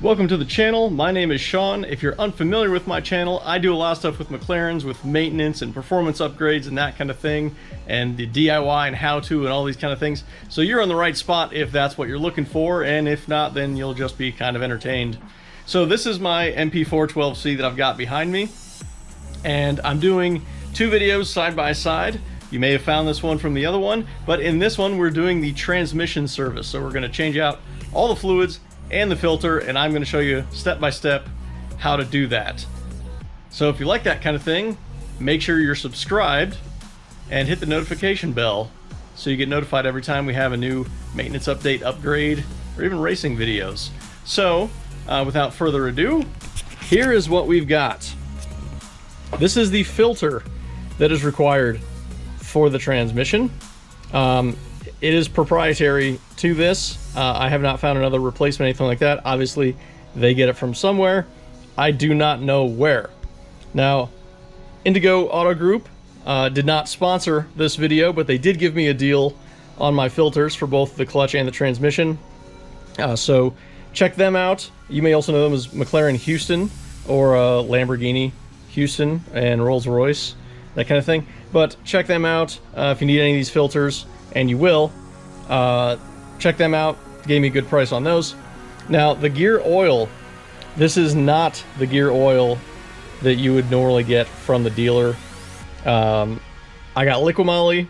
Welcome to the channel. My name is Sean. If you're unfamiliar with my channel, I do a lot of stuff with McLarens, with maintenance and performance upgrades and that kind of thing, and the DIY and how-to and all these kind of things. So you're in the right spot if that's what you're looking for, and if not, then you'll just be kind of entertained. So this is my MP412C that I've got behind me, and I'm doing two videos side by side. You may have found this one from the other one, but in this one we're doing the transmission service. So we're going to change out all the fluids and the filter, and I'm going to show you step by step how to do that. So if you like that kind of thing, make sure you're subscribed and hit the notification bell so you get notified every time we have a new maintenance update, upgrade, or even racing videos. So without further ado, here is what we've got. This is the filter that is required for the transmission. It is proprietary to this. I have not found another replacement, anything like that. Obviously, they get it from somewhere. I do not know where. Now, Indigo Auto Group did not sponsor this video, but they did give me a deal on my filters for both the clutch and the transmission. So check them out. You may also know them as McLaren Houston or Lamborghini Houston and Rolls-Royce, that kind of thing. But check them out if you need any of these filters, and you will. Check them out. Gave me a good price on those. Now, the gear oil, this is not the gear oil that you would normally get from the dealer. I got Liquimoly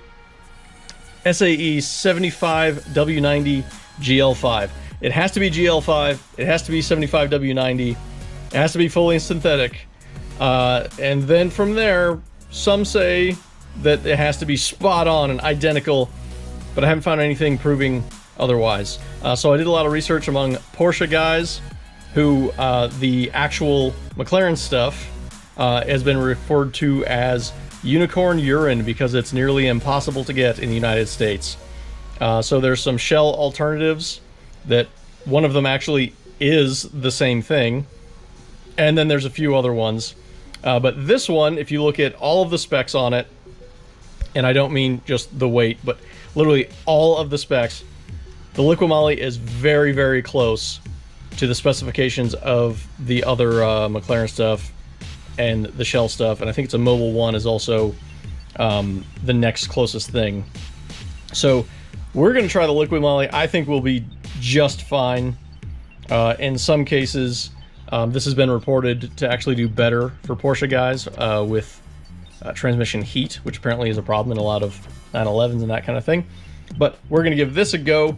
SAE 75W90 GL5. It has to be GL5. It has to be 75W90. It has to be fully synthetic. And then from there, some say that it has to be spot on and identical, but I haven't found anything proving otherwise. So I did a lot of research among Porsche guys who the actual McLaren stuff has been referred to as unicorn urine because it's nearly impossible to get in the United States. So there's some Shell alternatives that one of them actually is the same thing, and then there's a few other ones. But this one, if you look at all of the specs on it, and I don't mean just the weight, but literally all of the specs, the Liquimoly is very, very close to the specifications of the other McLaren stuff and the Shell stuff, and I think it's a Mobil 1 is also the next closest thing. So we're going to try the Liquimoly. I think we'll be just fine. In some cases, this has been reported to actually do better for Porsche guys with transmission heat, which apparently is a problem in a lot of 911s and that kind of thing. But we're going to give this a go.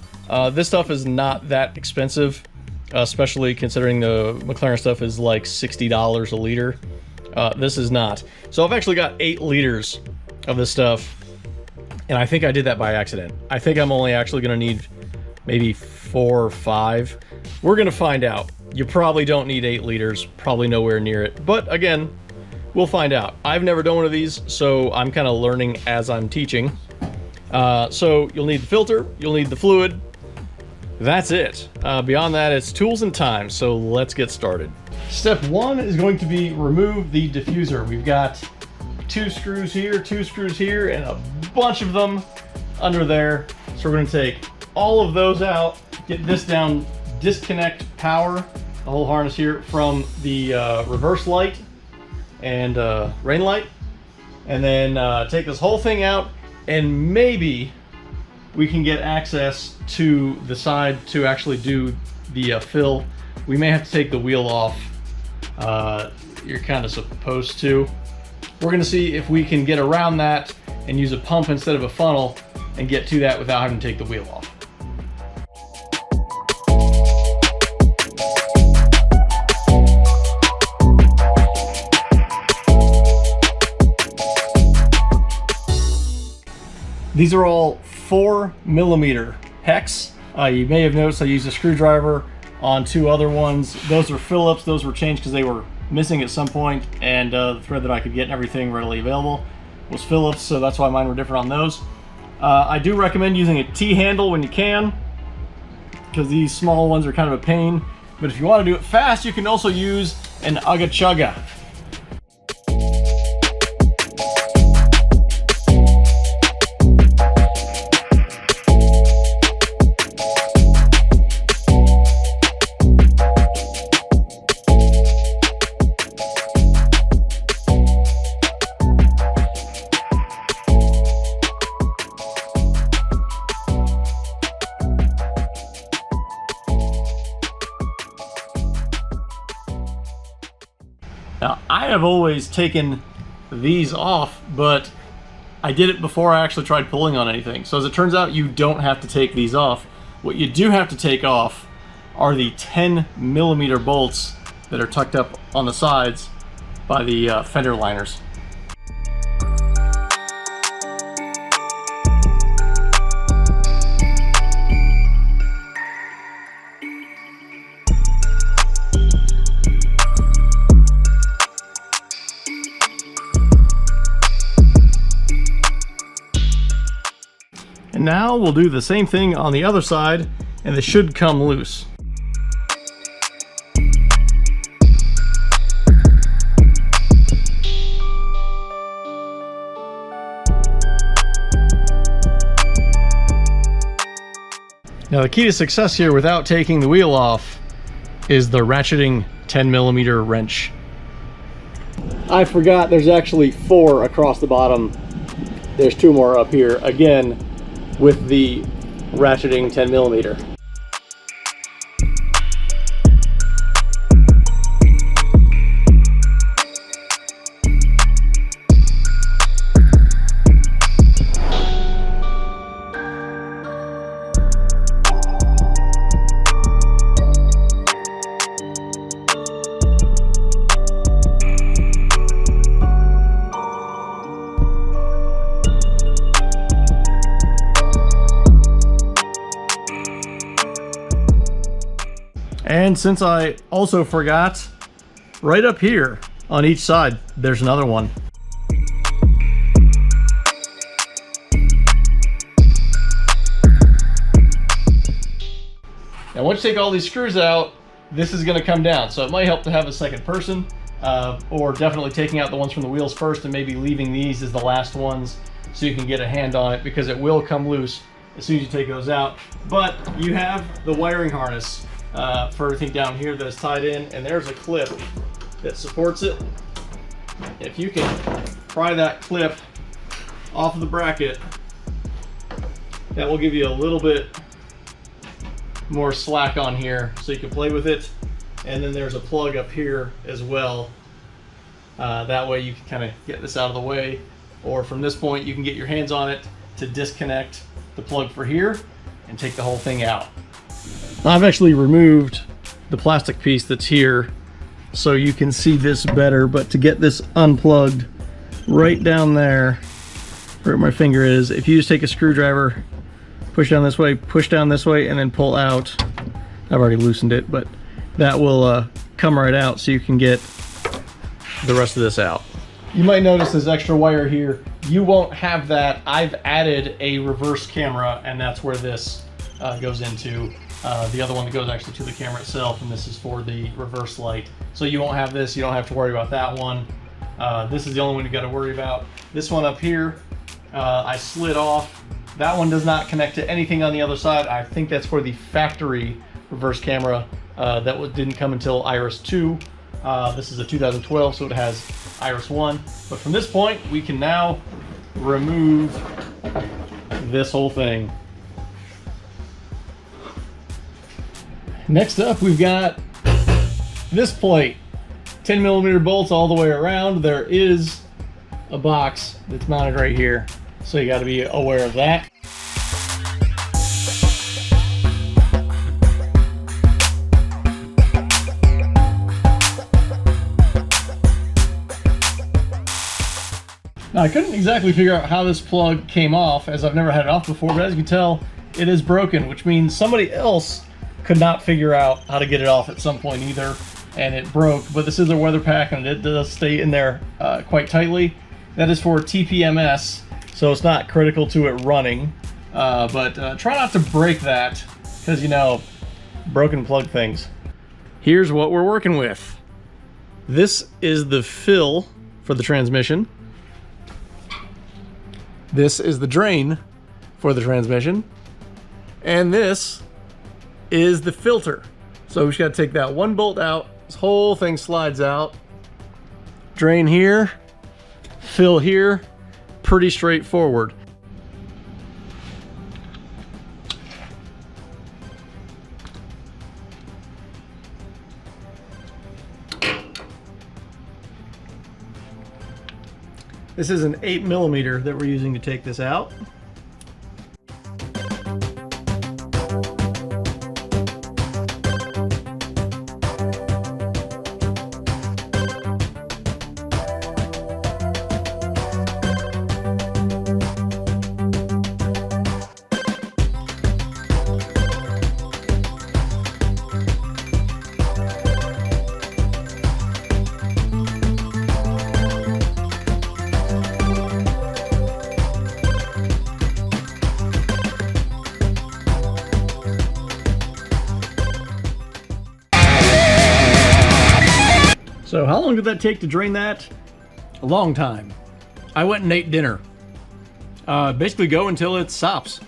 This stuff is not that expensive, especially considering the McLaren stuff is like $60 a liter. This is not. So I've actually got 8 liters of this stuff, and I think I did that by accident. I think I'm only actually going to need maybe 4 or 5. We're going to find out. You probably don't need 8 liters, probably nowhere near it. But again, we'll find out. I've never done one of these, so I'm kind of learning as I'm teaching. So you'll need the filter, you'll need the fluid. That's it. Beyond that, it's tools and time, so let's get started. Step 1 is going to be remove the diffuser. We've got 2 screws here, 2 screws here, and a bunch of them under there. So we're going to take all of those out, get this down, disconnect power, the whole harness here, from the reverse light and rain light, and then take this whole thing out, and maybe we can get access to the side to actually do the fill. We may have to take the wheel off. You're kind of supposed to. We're going to see if we can get around that and use a pump instead of a funnel and get to that without having to take the wheel off. These are all 4mm hex. You may have noticed I used a screwdriver on 2 other ones. Those are Phillips. Those were changed because they were missing at some point, and the thread that I could get and everything readily available was Phillips, so that's why mine were different on those. I do recommend using a T-handle when you can, because these small ones are kind of a pain. But if you want to do it fast, you can also use an Ugga Chugga. Now, I have always taken these off, but I did it before I actually tried pulling on anything. So as it turns out, you don't have to take these off. What you do have to take off are the 10mm bolts that are tucked up on the sides by the fender liners. And now we'll do the same thing on the other side, and this should come loose. Now the key to success here without taking the wheel off is the ratcheting 10mm wrench. I forgot there's actually 4 across the bottom. There's 2 more up here, again, with the ratcheting 10mm. And since I also forgot, right up here on each side, there's another one. Now once you take all these screws out, this is going to come down. So it might help to have a second person, or definitely taking out the ones from the wheels first and maybe leaving these as the last ones so you can get a hand on it, because it will come loose as soon as you take those out. But you have the wiring harness for everything down here that is tied in, and there's a clip that supports it. If you can pry that clip off of the bracket, that will give you a little bit more slack on here so you can play with it. And then there's a plug up here as well. That way you can kind of get this out of the way, or from this point you can get your hands on it to disconnect the plug for here and take the whole thing out. I've actually removed the plastic piece that's here so you can see this better, but to get this unplugged right down there where my finger is, if you just take a screwdriver, push down this way, and then pull out. I've already loosened it, but that will come right out so you can get the rest of this out. You might notice this extra wire here. You won't have that. I've added a reverse camera, and that's where this goes into. The other one that goes actually to the camera itself, and this is for the reverse light. So you won't have this, you don't have to worry about that one. This is the only one you got to worry about. This one up here, I slid off. That one does not connect to anything on the other side. I think that's for the factory reverse camera that didn't come until Iris 2. This is a 2012, so it has Iris 1. But from this point, we can now remove this whole thing. Next up, we've got this plate. 10mm bolts all the way around. There is a box that's mounted right here, so you got to be aware of that. Now, I couldn't exactly figure out how this plug came off, as I've never had it off before, but as you can tell, it is broken, which means somebody else could not figure out how to get it off at some point either, and it broke. But this is a weather pack, and it does stay in there quite tightly. That is for TPMS, so it's not critical to it running, but try not to break that, because you know, broken plug things. Here's what we're working with. This is the fill for the transmission. This is the drain for the transmission, and this is the filter. So we just got to take that one bolt out. This whole thing slides out. Drain here, fill here. Pretty straightforward. This is an 8mm that we're using to take this out. So how long did that take to drain that? A long time. I went and ate dinner. Basically go until it stops.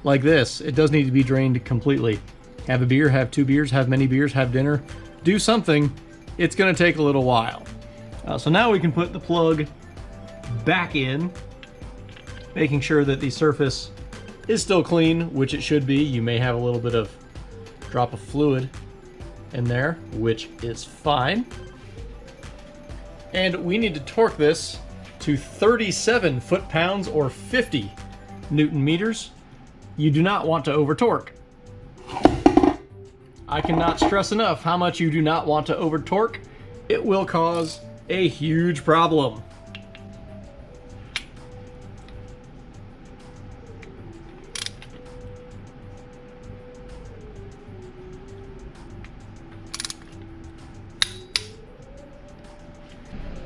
Like this. It does need to be drained completely. Have a beer, have 2 beers, have many beers, have dinner. Do something. It's going to take a little while. So now we can put the plug back in, making sure that the surface is still clean, which it should be. You may have a little bit of drop of fluid in there, which is fine. And we need to torque this to 37 foot-pounds or 50 Newton meters. You do not want to over-torque. I cannot stress enough how much you do not want to over-torque. It will cause a huge problem.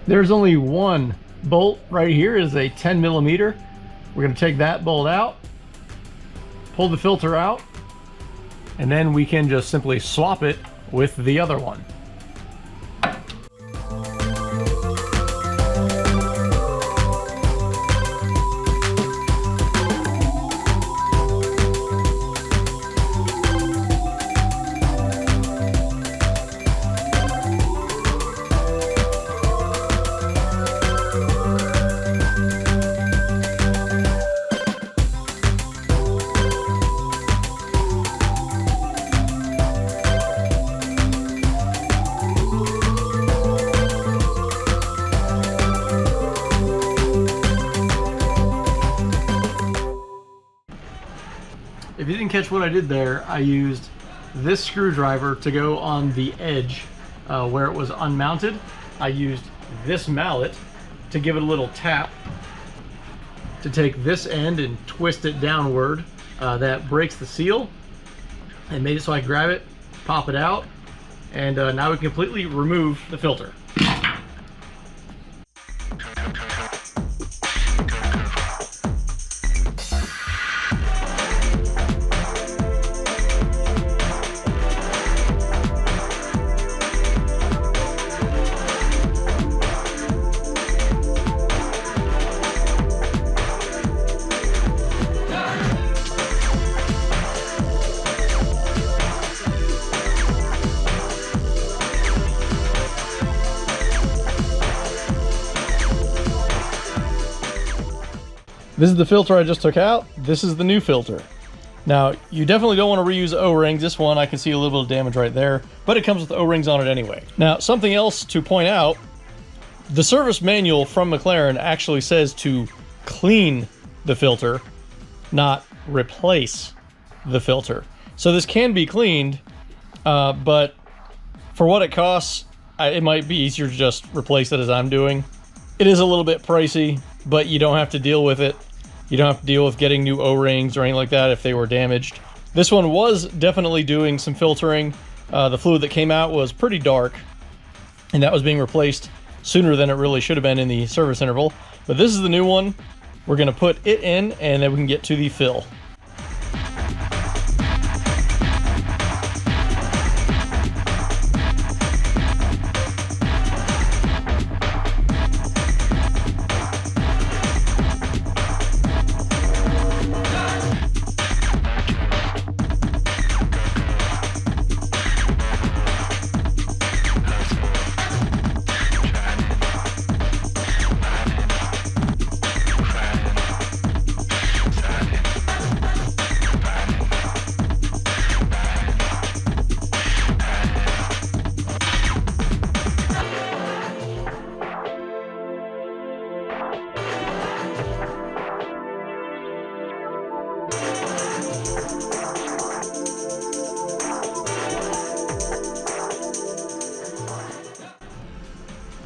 There's only one bolt right here, is a 10mm. We're going to take that bolt out, pull the filter out, and then we can just simply swap it with the other one. If you didn't catch what I did there, I used this screwdriver to go on the edge where it was unmounted. I used this mallet to give it a little tap to take this end and twist it downward. That breaks the seal and made it so I grab it, pop it out, and now we can completely remove the filter. This is the filter I just took out. This is the new filter. Now, you definitely don't want to reuse O-rings. This one, I can see a little bit of damage right there, but it comes with O-rings on it anyway. Now, something else to point out, the service manual from McLaren actually says to clean the filter, not replace the filter. So this can be cleaned, but for what it costs, it might be easier to just replace it as I'm doing. It is a little bit pricey, but you don't have to deal with it. You don't have to deal with getting new O-rings or anything like that if they were damaged. This one was definitely doing some filtering. The fluid that came out was pretty dark, and that was being replaced sooner than it really should have been in the service interval. But this is the new one. We're going to put it in, and then we can get to the fill.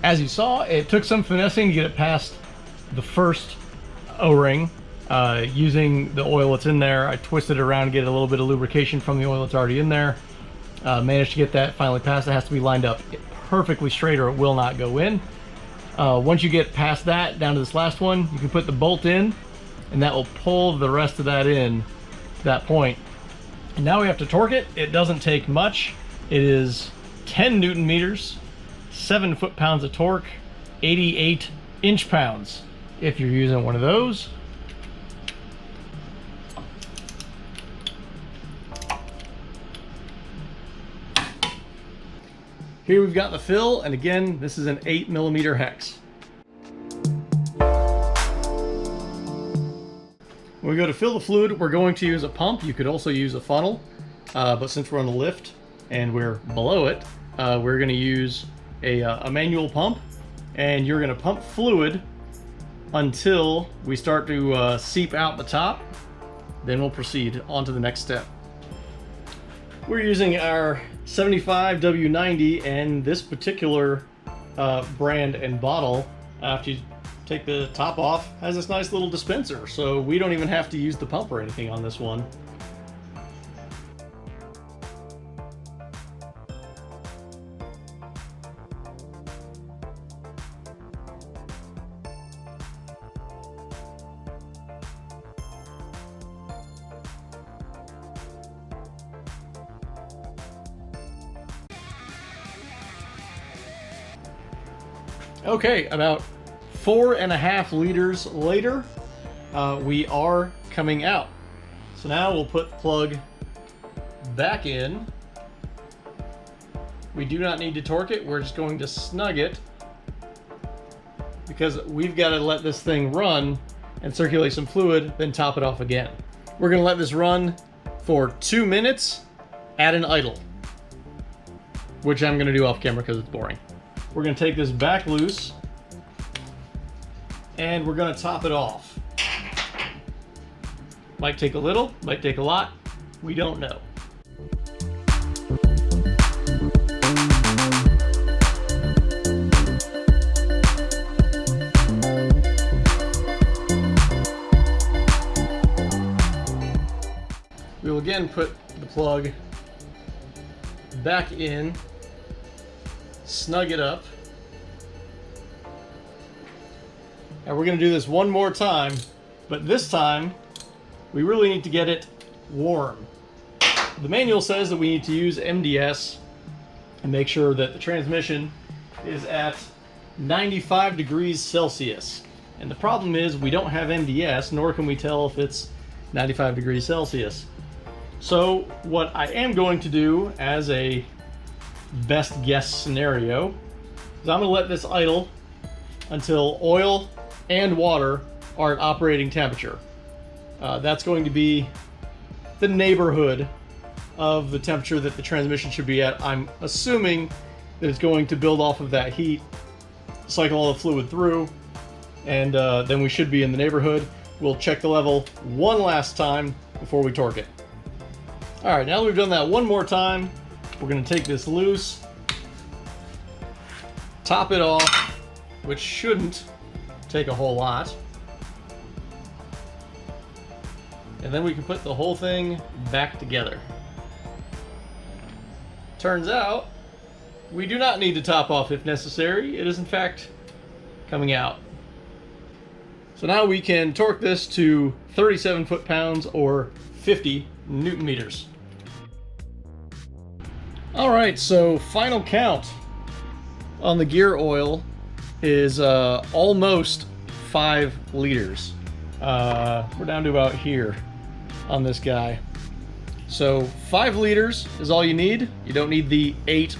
As you saw, it took some finessing to get it past the first O-ring. Using the oil that's in there, I twisted it around to get a little bit of lubrication from the oil that's already in there. Managed to get that finally past. It has to be lined up perfectly straight or it will not go in. Once you get past that, down to this last one, you can put the bolt in, and that will pull the rest of that in to that point. And now we have to torque it. It doesn't take much. It is 10 Newton meters, 7 foot-pounds of torque, 88 inch-pounds if you're using one of those. Here we've got the fill, and again, this is an 8mm hex. When we go to fill the fluid, we're going to use a pump. You could also use a funnel, but since we're on the lift and we're below it, we're going to use a manual pump, and you're going to pump fluid until we start to seep out the top. Then we'll proceed on to the next step. We're using our 75 W90, and this particular brand and bottle, after you take the top off, has this nice little dispenser, so we don't even have to use the pump or anything on this one. Okay, about 4.5 liters later, we are coming out. So now we'll put the plug back in. We do not need to torque it, we're just going to snug it because we've got to let this thing run and circulate some fluid, then top it off again. We're going to let this run for 2 minutes at an idle, which I'm going to do off camera because it's boring. We're going to take this back loose, and we're going to top it off. Might take a little, might take a lot, we don't know. We will again put the plug back in, snug it up, and we're going to do this one more time, but this time we really need to get it warm. The manual says that we need to use MDS and make sure that the transmission is at 95 degrees Celsius. And the problem is we don't have MDS, nor can we tell if it's 95 degrees Celsius. So what I am going to do as a best guess scenario is I'm going to let this idle until oil and water are at operating temperature. That's going to be the neighborhood of the temperature that the transmission should be at. I'm assuming that it's going to build off of that heat, cycle all the fluid through, and then we should be in the neighborhood. We'll check the level one last time before we torque it. Alright, now that we've done that one more time, we're going to take this loose, top it off, which shouldn't take a whole lot, and then we can put the whole thing back together. Turns out we do not need to top off if necessary. It is in fact coming out. So now we can torque this to 37 foot-pounds or 50 Newton meters. Alright, so final count on the gear oil is almost 5 liters. We're down to about here on this guy. So 5 liters is all you need. You don't need the 8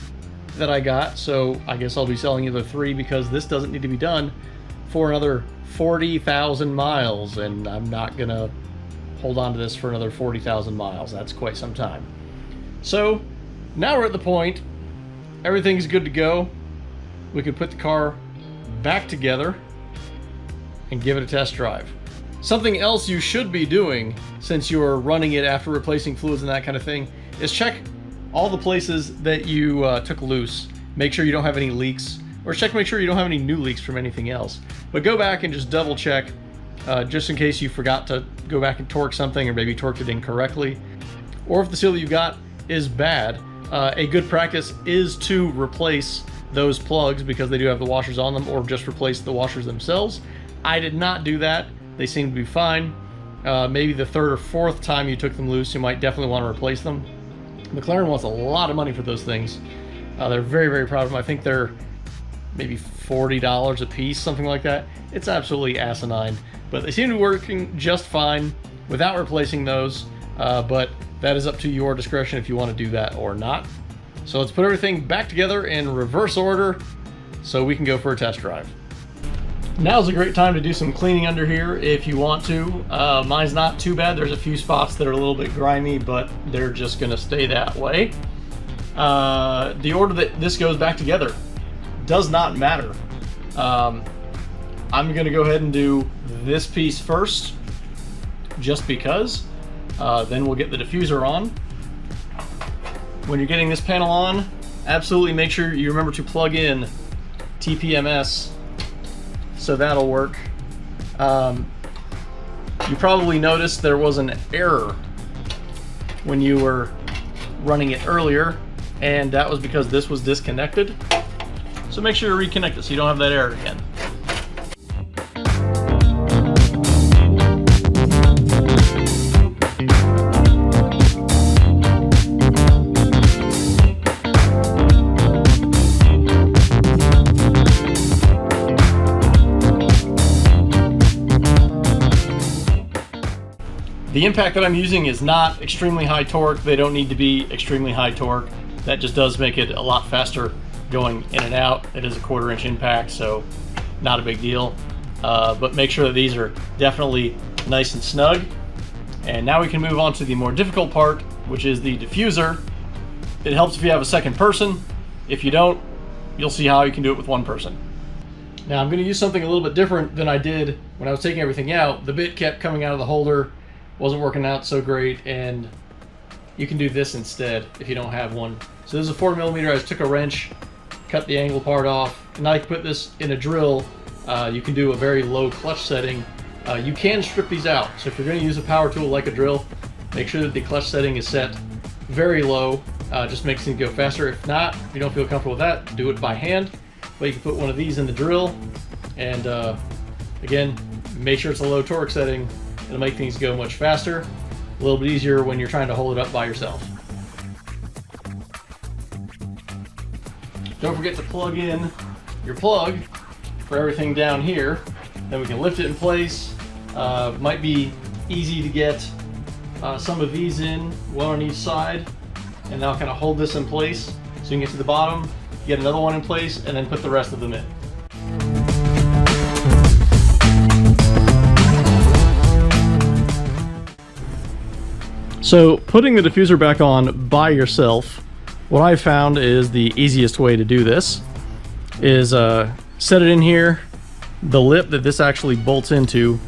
that I got, so I guess I'll be selling you the 3 because this doesn't need to be done for another 40,000 miles, and I'm not gonna hold on to this for another 40,000 miles. That's quite some time. So now we're at the point, everything's good to go. We can put the car back together and give it a test drive. Something else you should be doing, since you're running it after replacing fluids and that kind of thing, is check all the places that you took loose. Make sure you don't have any leaks or check to make sure you don't have any new leaks from anything else. But go back and just double check, just in case you forgot to go back and torque something, or maybe torqued it incorrectly. Or if the seal that you got is bad, a good practice is to replace those plugs because they do have the washers on them, or just replace the washers themselves. I did not do that. They seem to be fine. Maybe the third or fourth time you took them loose, you might definitely want to replace them. McLaren wants a lot of money for those things. They're very, very proud of them. I think they're maybe $40 a piece, something like that. It's absolutely asinine, but they seem to be working just fine without replacing those. But that is up to your discretion if you want to do that or not. So let's put everything back together in reverse order so we can go for a test drive. Now's a great time to do some cleaning under here if you want to. Mine's not too bad. There's a few spots that are a little bit grimy, but they're just gonna stay that way. The order that this goes back together does not matter. I'm gonna go ahead and do this piece first, just because. Then we'll get the diffuser on. When you're getting this panel on, absolutely make sure you remember to plug in TPMS, so that'll work. You probably noticed there was an error when you were running it earlier, and that was because this was disconnected. So make sure to reconnect it so you don't have that error again. The impact that I'm using is not extremely high torque. They don't need to be extremely high torque. That just does make it a lot faster going in and out. It is a 1/4 inch impact, so not a big deal. But make sure that these are definitely nice and snug. And now we can move on to the more difficult part, which is the diffuser. It helps if you have a second person. If you don't, you'll see how you can do it with one person. Now I'm going to use something a little bit different than I did when I was taking everything out. The bit kept coming out of the holder, wasn't working out so great, and you can do this instead if you don't have one. So this is a 4mm. I just took a wrench, cut the angle part off, and now you can put this in a drill. You can do a very low clutch setting. You can strip these out, so if you're going to use a power tool like a drill, make sure that the clutch setting is set very low. Just makes things go faster. If not, if you don't feel comfortable with that, do it by hand. But you can put one of these in the drill, and again, make sure it's a low torque setting. It'll make things go much faster, a little bit easier when you're trying to hold it up by yourself. Don't forget to plug in your plug for everything down here. Then we can lift it in place. Might be easy to get some of these in, one on each side, and that'll kind of hold this in place so you can get to the bottom, get another one in place, and then put the rest of them in. So putting the diffuser back on by yourself, what I found is the easiest way to do this is set it in here. The lip that this actually bolts into,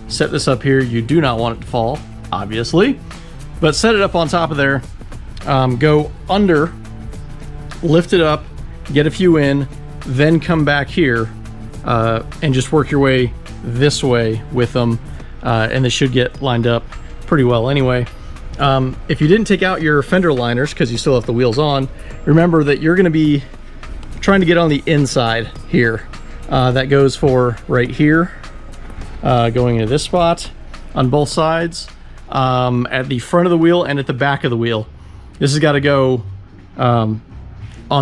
set this up here. You do not want it to fall, obviously, but set it up on top of there. Go under, lift it up, get a few in, then come back here and just work your way this way with them, and they should get lined up pretty well anyway. If you didn't take out your fender liners because you still have the wheels on, remember that you're going to be trying to get on the inside here. That goes for right here, going into this spot on both sides, at the front of the wheel and at the back of the wheel. This has got to go on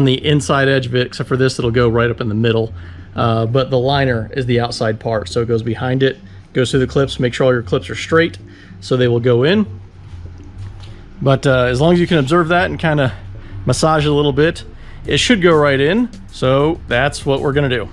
the inside edge of it, except for this, it'll go right up in the middle. But the liner is the outside part, so it goes behind it, goes through the clips. Make sure all your clips are straight so they will go in. But as long as you can observe that and kind of massage it a little bit, it should go right in. So that's what we're going to do.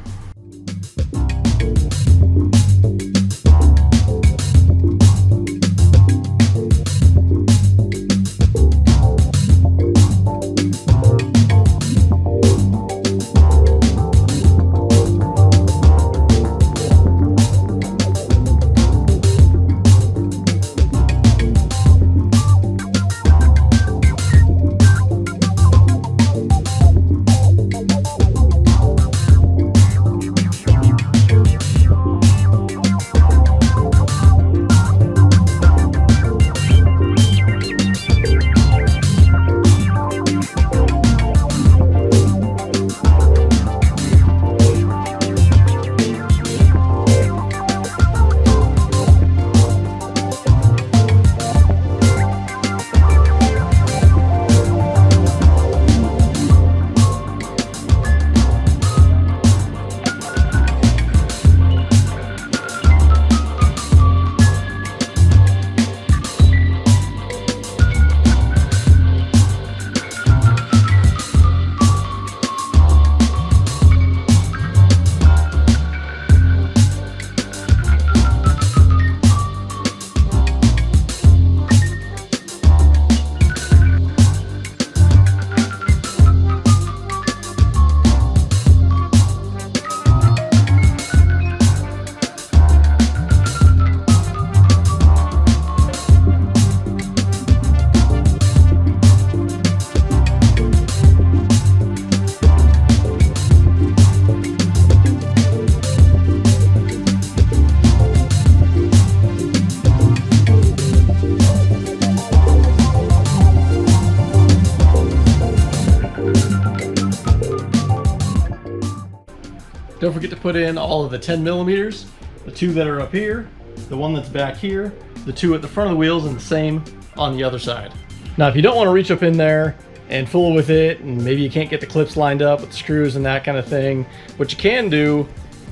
Don't forget to put in all of the 10 millimeters, the 2 that are up here, the 1 that's back here, the 2 at the front of the wheels, and the same on the other side. Now, if you don't want to reach up in there and fool with it, and maybe you can't get the clips lined up with the screws and that kind of thing, what you can do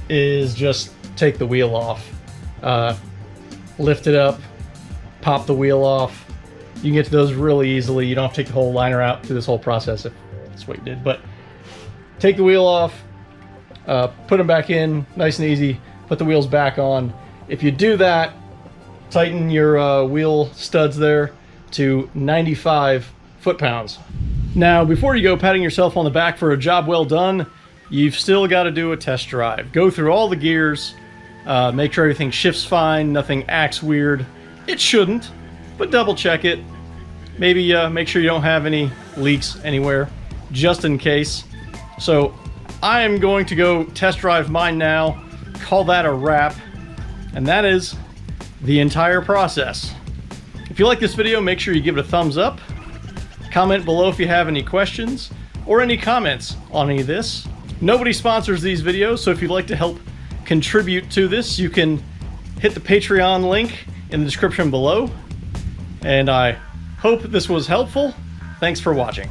is just take the wheel off. Lift it up, pop the wheel off. You can get to those really easily. You don't have to take the whole liner out through this whole process if that's what you did. But take the wheel off, put them back in, nice and easy. Put the wheels back on. If you do that, tighten your wheel studs there to 95 foot-pounds. Now, before you go patting yourself on the back for a job well done, you've still got to do a test drive. Go through all the gears, make sure everything shifts fine, nothing acts weird. It shouldn't, but double check it. Maybe make sure you don't have any leaks anywhere, just in case. So I am going to go test drive mine now, call that a wrap, and that is the entire process. If you like this video, make sure you give it a thumbs up. Comment below if you have any questions or any comments on any of this. Nobody sponsors these videos, so if you'd like to help contribute to this, you can hit the Patreon link in the description below. And I hope this was helpful. Thanks for watching.